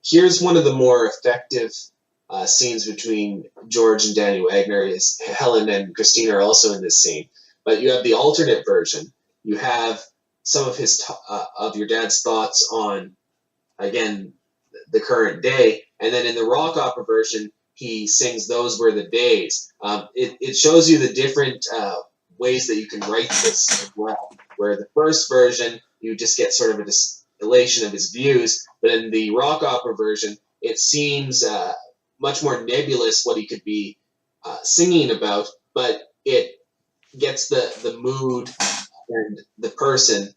Here's one of the more effective scenes between George and Danny Wagner. Is Helen and Christine are also in this scene, but you have the alternate version. You have some of of your dad's thoughts on, again, the current day, and then in the rock opera version, he sings "Those Were the Days." It shows you the different ways that you can write this as well. Where the first version, you just get sort of a distillation of his views, but in the rock opera version, it seems much more nebulous what he could be singing about, but it gets the mood and the person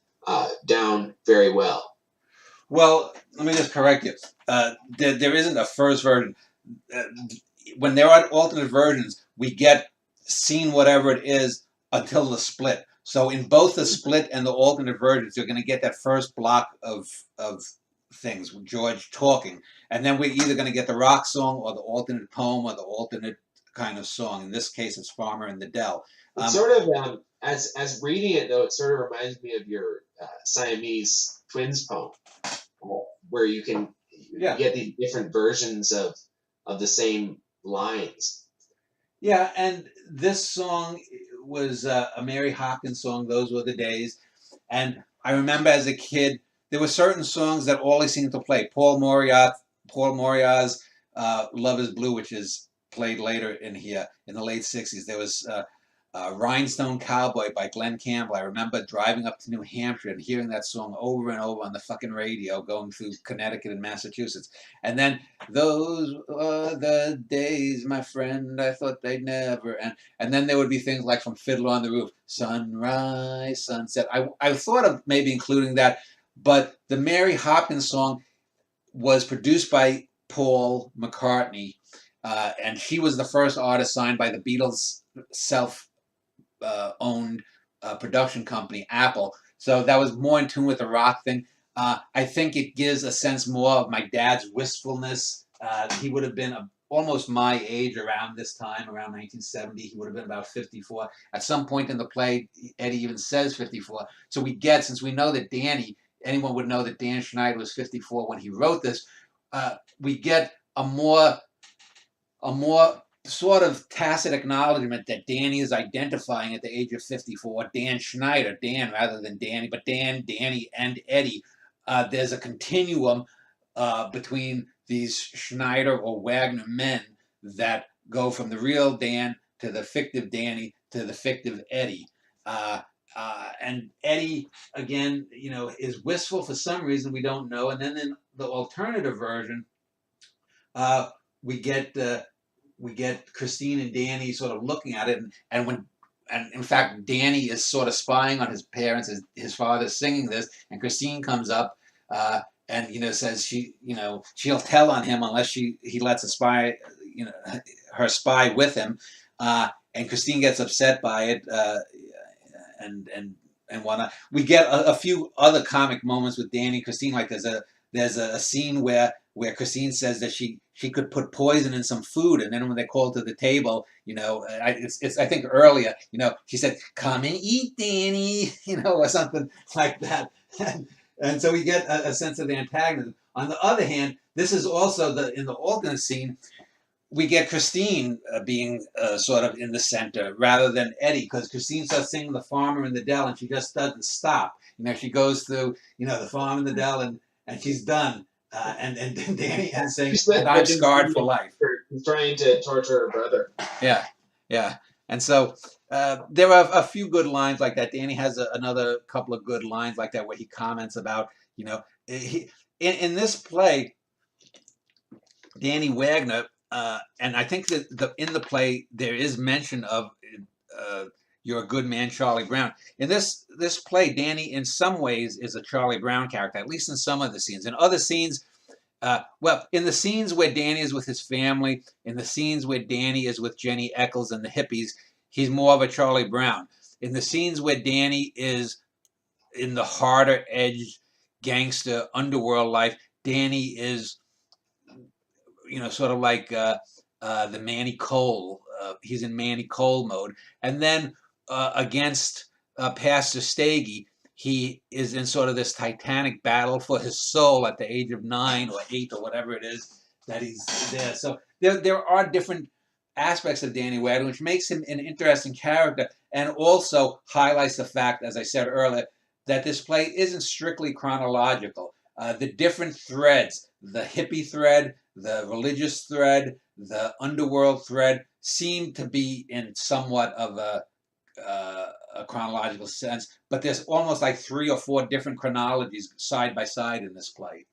down very well. Well, let me just correct you. There isn't a first version. Uh, when there are alternate versions, we get seen whatever it is until the split. So in both the split and the alternate versions, you're going to get that first block of things with George talking, and then we're either going to get the rock song or the alternate poem or the alternate kind of song. In this case, it's Farmer in the Dell. It's sort of as reading it though, it sort of reminds me of your Siamese twins poem, where you can Yeah, get these different versions of the same lines. yeah, and this song was a Mary Hopkins song. Those were the days, and I remember as a kid, there were certain songs that always seemed to play. Paul Moriarty's "Love Is Blue," which is played later in here in the late '60s. There was "Rhinestone Cowboy" by Glenn Campbell. I remember driving up to New Hampshire and hearing that song over and over on the fucking radio, going through Connecticut and Massachusetts. And then "Those were the days, my friend, I thought they'd never end." And then there would be things like from Fiddler on the Roof, "Sunrise, Sunset." I thought of maybe including that, but the Mary Hopkins song was produced by Paul McCartney, and she was the first artist signed by the Beatles' self owned production company, Apple. So that was more in tune with the rock thing. I think it gives a sense more of my dad's wistfulness. He would have been almost my age around this time, around 1970. He would have been about 54. At some point in the play, Eddie even says 54. So we get, since we know that anyone would know that Dan Schneider was 54 when he wrote this, we get a more sort of tacit acknowledgement that Danny is identifying at the age of 54, Dan Schneider, Dan rather than Danny, but Dan, Danny, and Eddie. There's a continuum between these Schneider or Wagner men that go from the real Dan to the fictive Danny to the fictive Eddie. And Eddie, again, is wistful for some reason we don't know. And then in the alternative version, uh, we get Christine and Danny sort of looking at it, and in fact, Danny is sort of spying on his parents. His father's singing this, and Christine comes up and says she'll tell on him unless he lets her spy with him, and Christine gets upset by it, and whatnot. We get a few other comic moments with Danny and Christine, like there's a scene where Christine says that she could put poison in some food, and then when they called to the table, I think earlier, she said, "Come and eat, Danny," or something like that, and so we get a sense of the antagonism. On the other hand, this is also in the alternate scene. We get Christine being sort of in the center rather than Eddie, because Christine starts singing "The Farmer in the Dell" and she just doesn't stop. She goes through, "The Farmer in the Dell," and she's done. And Danny ends saying, "And I'm scarred for life." He's trying to torture her brother. Yeah, yeah. And so there are a few good lines like that. Danny has another couple of good lines like that where he comments about, in this play, Danny Wagner, and I think that in the play there is mention of "You're a Good Man, Charlie Brown." In this play, Danny in some ways is a Charlie Brown character, at least in some of the scenes. In other scenes, in the scenes where Danny is with his family, in the scenes where Danny is with Jenny Eccles and the hippies, he's more of a Charlie Brown. In the scenes where Danny is in the harder edged gangster underworld life, Danny is sort of like the Manny Cole. He's in Manny Cole mode. And then against Pastor Stagey, he is in sort of this titanic battle for his soul at the age of 9 or 8 or whatever it is that he's there. So there are different aspects of Danny Wagner, which makes him an interesting character, and also highlights the fact, as I said earlier, that this play isn't strictly chronological. The different threads, the hippie thread, the religious thread, the underworld thread, seem to be in somewhat of a chronological sense, but there's almost like 3 or 4 different chronologies side by side in this play.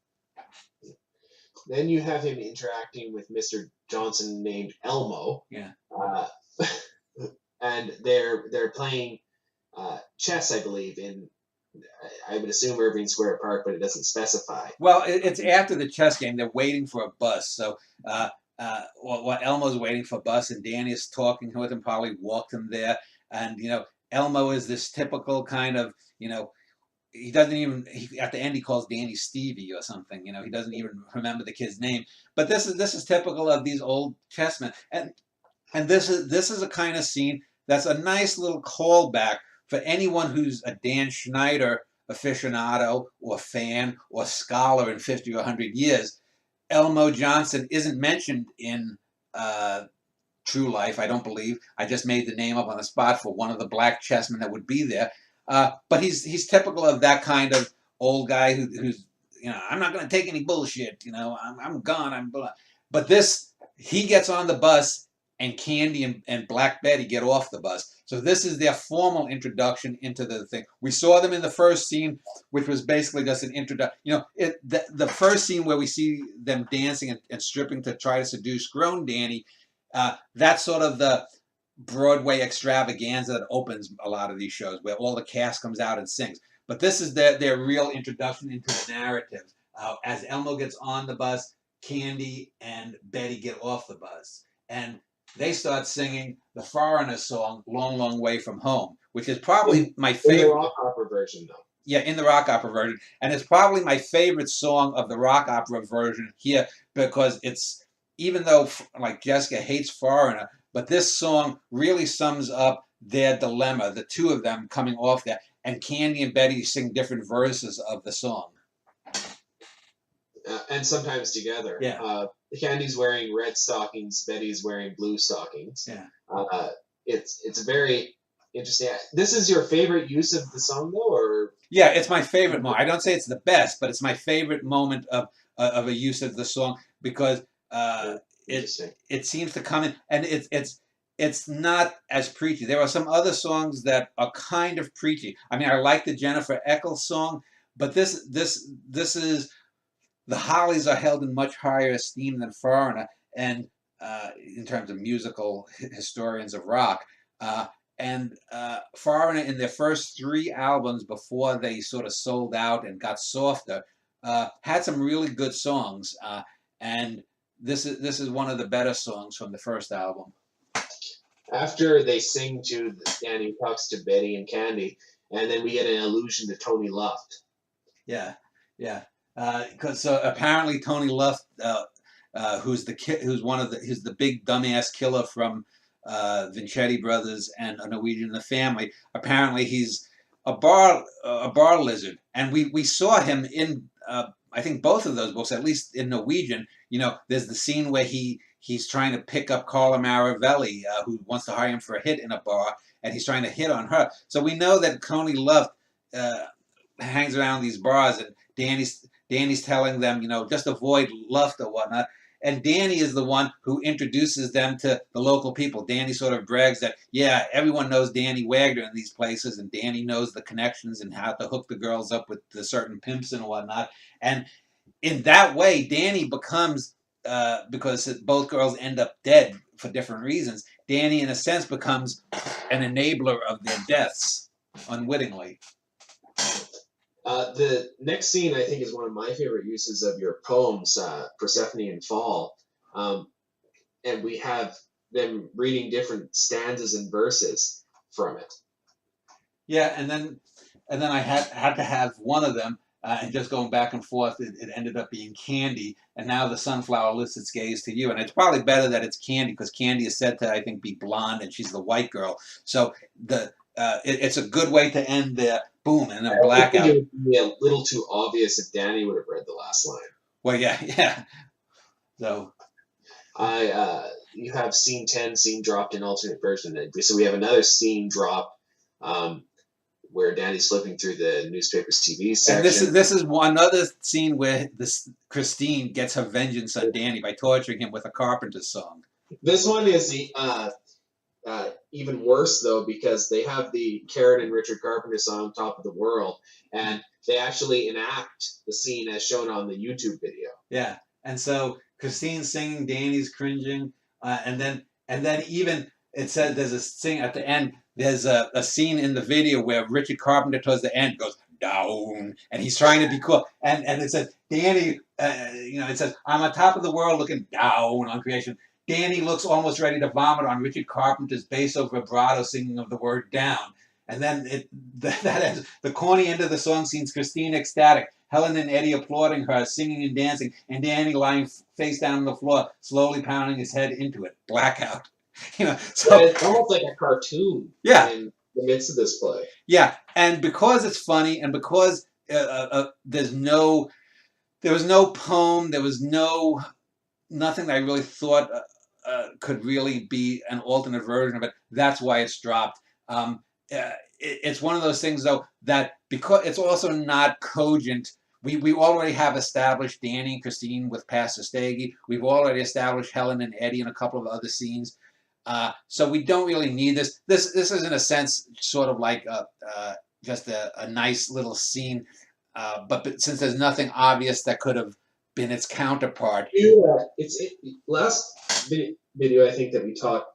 Then you have him interacting with Mr. Johnson named Elmo. Yeah. And they're playing chess, I believe, in, I would assume, Irving Square Park, but it doesn't specify. Well, it's after the chess game. They're waiting for a bus. So while Elmo's waiting for a bus and Danny is talking with him, probably walked him there. And, Elmo is this typical kind of, he doesn't even, at the end he calls Danny Stevie or something. He doesn't even remember the kid's name. But this is typical of these old chessmen. And this is a kind of scene that's a nice little callback for anyone who's a Dan Schneider aficionado or fan or scholar in 50 or 100 years. Elmo Johnson isn't mentioned in True Life, I don't believe. I just made the name up on the spot for one of the black chessmen that would be there. But he's typical of that kind of old guy who's, I'm not going to take any bullshit. I'm gone. But he gets on the bus, and Candy and Black Betty get off the bus. So this is their formal introduction into the thing. We saw them in the first scene, which was basically just an introduction. The first scene where we see them dancing and stripping to try to seduce grown Danny, that's sort of the Broadway extravaganza that opens a lot of these shows, where all the cast comes out and sings. But this is their real introduction into the narrative. As Elmo gets on the bus, Candy and Betty get off the bus. And they start singing the Foreigner song, Long, Long Way from Home, which is probably my favorite. In the rock opera version, though. Yeah, in the rock opera version. And it's probably my favorite song of the rock opera version here, because it's, even though, like, Jessica hates Foreigner, but this song really sums up their dilemma, the two of them coming off there. And Candy and Betty sing different verses of the song. And sometimes together. Yeah. Candy's wearing red stockings, Betty's wearing blue stockings. Yeah. It's very interesting. This is your favorite use of the song, though, or? Yeah, it's my favorite moment. I don't say it's the best, but it's my favorite moment of a use of the song, because it seems to come in, and it's not as preachy. There are some other songs that are kind of preachy. I mean, I like the Jennifer Eccles song, but this is, the Hollies are held in much higher esteem than Foreigner, and in terms of musical historians of rock. And Foreigner, in their first 3 albums before they sort of sold out and got softer, had some really good songs. And this is one of the better songs from the first album. After they sing to Danny talks to Betty and Candy, and then we get an allusion to Tony Luft. Yeah. Because apparently Tony Luft, who's the big dumbass killer from Vincetti Brothers and A Norwegian in the Family. Apparently he's a bar lizard, and we saw him in I think both of those books, at least in Norwegian. There's the scene where he's trying to pick up Carla Maravelli, who wants to hire him for a hit in a bar, and he's trying to hit on her. So we know that Tony Luft hangs around these bars, and Danny's telling them, just avoid Luft or whatnot. And Danny is the one who introduces them to the local people. Danny sort of brags that, yeah, everyone knows Danny Wagner in these places, and Danny knows the connections and how to hook the girls up with the certain pimps and whatnot. And in that way, Danny becomes, because both girls end up dead for different reasons, Danny, in a sense, becomes an enabler of their deaths, unwittingly. The next scene, I think, is one of my favorite uses of your poems, Persephone and Fall. And we have them reading different stanzas and verses from it. Yeah, and then I had to have one of them, and just going back and forth, it ended up being Candy. And now the sunflower lifts its gaze to you. And it's probably better that it's Candy, because Candy is said to, I think, be blonde, and she's the white girl. So it's a good way to end there. boom, and then I think it blackout. would be a little too obvious if Danny would have read the last line. Well, yeah, yeah. So You have scene 10, scene dropped in alternate version. So we have another scene drop where Danny's flipping through the newspaper's TV section. and this is one other scene where this Christine gets her vengeance on Danny by torturing him with a Carpenter song. This one is the even worse though, because they have the Karen and Richard Carpenter song "Top of the World," and they actually enact the scene as shown on the YouTube video. Yeah, and so Christine's singing, Danny's cringing, and then even it said there's a scene at the end. There's a scene in the video where Richard Carpenter towards the end goes down, and he's trying to be cool, and it says Danny, it says I'm on top of the world looking down on creation. Danny looks almost ready to vomit on Richard Carpenter's basso vibrato singing of the word down. And then that ends. The corny end of the song seems Christine ecstatic, Helen and Eddie applauding her, singing and dancing, and Danny lying face down on the floor, slowly pounding his head into it. Blackout. So it's almost like a cartoon. Yeah. In the midst of this play. Yeah, and because it's funny, and because there was no poem, there was nothing that I really thought could really be an alternate version of it. That's why it's dropped. It's one of those things, though, that because it's also not cogent, we already have established Danny and Christine with Pastor Stagey. We've already established Helen and Eddie in a couple of other scenes. So we don't really need this. This is, in a sense, sort of like just a nice little scene. But since there's nothing obvious that could have been its counterpart. Last video I think that we talked,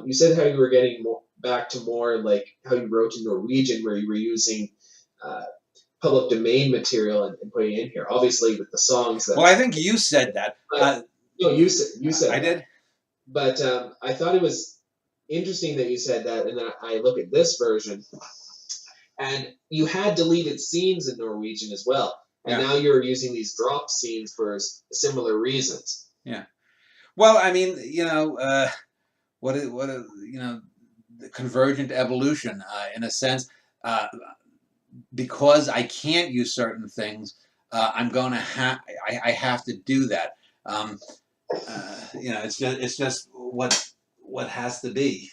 you said how you were getting back to more like how you wrote in Norwegian, where you were using public domain material and putting it in here. Obviously, with the songs. Well, I think you said that. No, you said I that. did. But I thought it was interesting that you said that, and then I look at this version, and you had deleted scenes in Norwegian as well. And now you're using these drop scenes for similar reasons. Yeah. Well, I mean, the convergent evolution, in a sense, because I can't use certain things, I'm going to I have to do that. It's just what has to be.